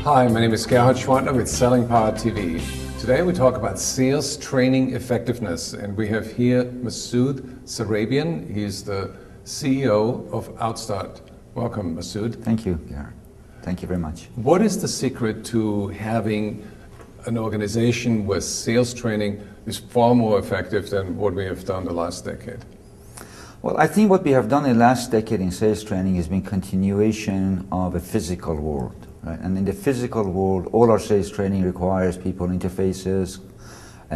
Hi, my name is Gerhard Schwantner with Selling Power TV. Today we talk about sales training effectiveness, and we have here Masoud Sarabian. He's the CEO of Outstart. Welcome, Masoud. Thank you, Gerhard. Thank you very much. What is the secret to having an organization where sales training is far more effective than what we have done the last decade? Well, I think what we have done in the last decade in sales training has been continuation of a physical world. Right? And in the physical world, all our sales training requires people interfaces,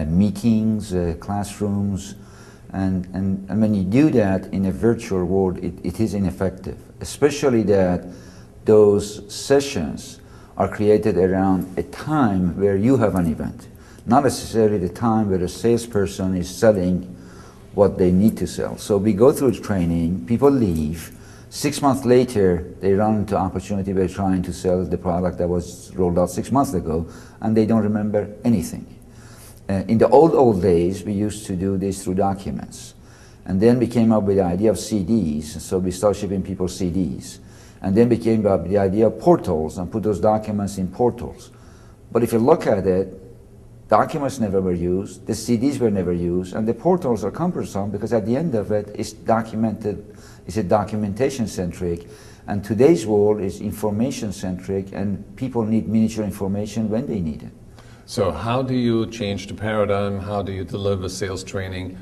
meetings, classrooms, and when you do that in a virtual world, it is ineffective, especially that those sessions are created around a time where you have an event, not necessarily the time where the salesperson is selling what they need to sell. So we go through training, people leave, 6 months later they run into opportunity by trying to sell the product that was rolled out 6 months ago, and they don't remember anything. In the old days, we used to do this through documents, and then we came up with the idea of CDs, so we started shipping people CDs, and then we came up with the idea of portals and put those documents in portals. But if you look at it, documents never were used, the CDs were never used, and the portals are cumbersome because at the end of it, it's documented, it's a documentation-centric, and today's world is information-centric, and people need miniature information when they need it. So how do you change the paradigm? How do you deliver sales training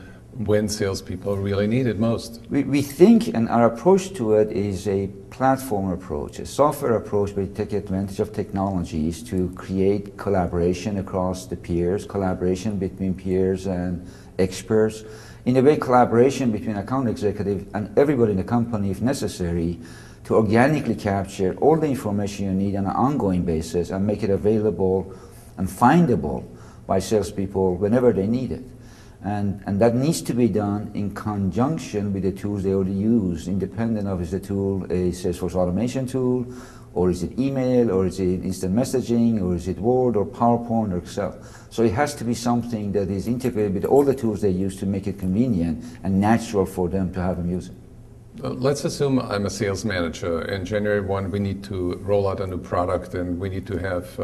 when salespeople really need it most? We think, and our approach to it is a platform approach, a software approach where we take advantage of technologies to create collaboration across the peers, collaboration between peers and experts. In a way, collaboration between account executive and everybody in the company, if necessary, to organically capture all the information you need on an ongoing basis and make it available and findable by salespeople whenever they need it. And that needs to be done in conjunction with the tools they already use, independent of is the tool a Salesforce automation tool, or is it email, or is it instant messaging, or is it Word, or PowerPoint, or Excel. So it has to be something that is integrated with all the tools they use to make it convenient and natural for them to have them use it. Let's assume I'm a sales manager. In January 1, we need to roll out a new product, and we need to have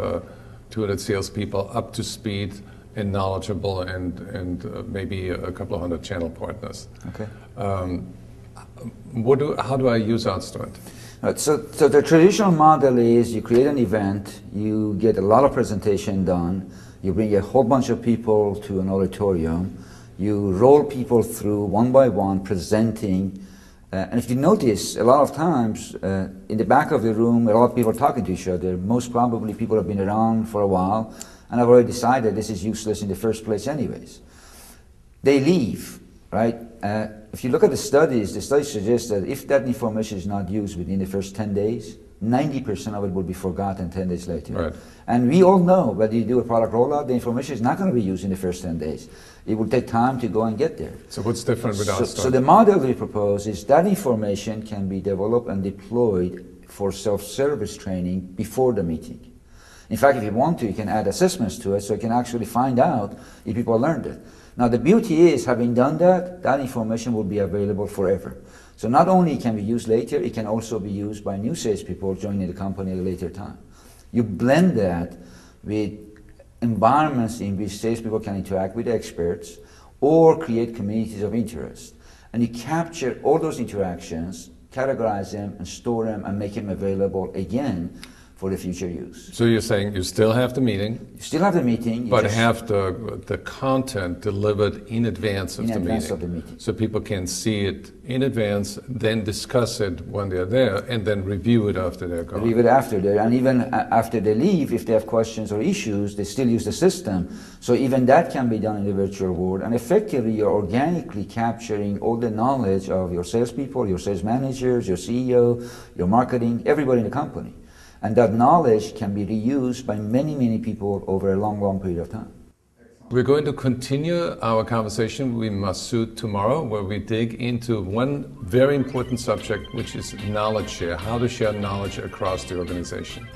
200 salespeople up to speed and knowledgeable, and maybe a couple of hundred channel partners. Okay. How do I use Outstart? Right, so the traditional model is you create an event, you get a lot of presentation done, you bring a whole bunch of people to an auditorium, you roll people through one by one presenting, and if you notice, a lot of times in the back of the room, a lot of people are talking to each other. Most probably people have been around for a while, and I've already decided this is useless in the first place anyways. They leave, right? If you look at the studies suggest that if that information is not used within the first 10 days, 90% of it will be forgotten 10 days later. Right. And we all know whether you do a product rollout, the information is not going to be used in the first 10 days. It will take time to go and get there. So what's different with Outstart? So the model we propose is that information can be developed and deployed for self-service training before the meeting. In fact, if you want to, you can add assessments to it so you can actually find out if people learned it. Now the beauty is, having done that, that information will be available forever. So not only can be used later, it can also be used by new salespeople joining the company at a later time. You blend that with environments in which salespeople can interact with experts or create communities of interest. And you capture all those interactions, categorize them, and store them, and make them available again for the future use. So you're saying you still have the meeting? You still have the meeting. But have the content delivered in advance of the meeting. So people can see it in advance, then discuss it when they're there, and then review it after they're gone. Review it after there, and even after they leave, if they have questions or issues, they still use the system. So even that can be done in the virtual world, and effectively you're organically capturing all the knowledge of your salespeople, your sales managers, your CEO, your marketing, everybody in the company. And that knowledge can be reused by many, many people over a long, long period of time. We're going to continue our conversation with Masoud tomorrow, where we dig into one very important subject, which is knowledge share, how to share knowledge across the organization.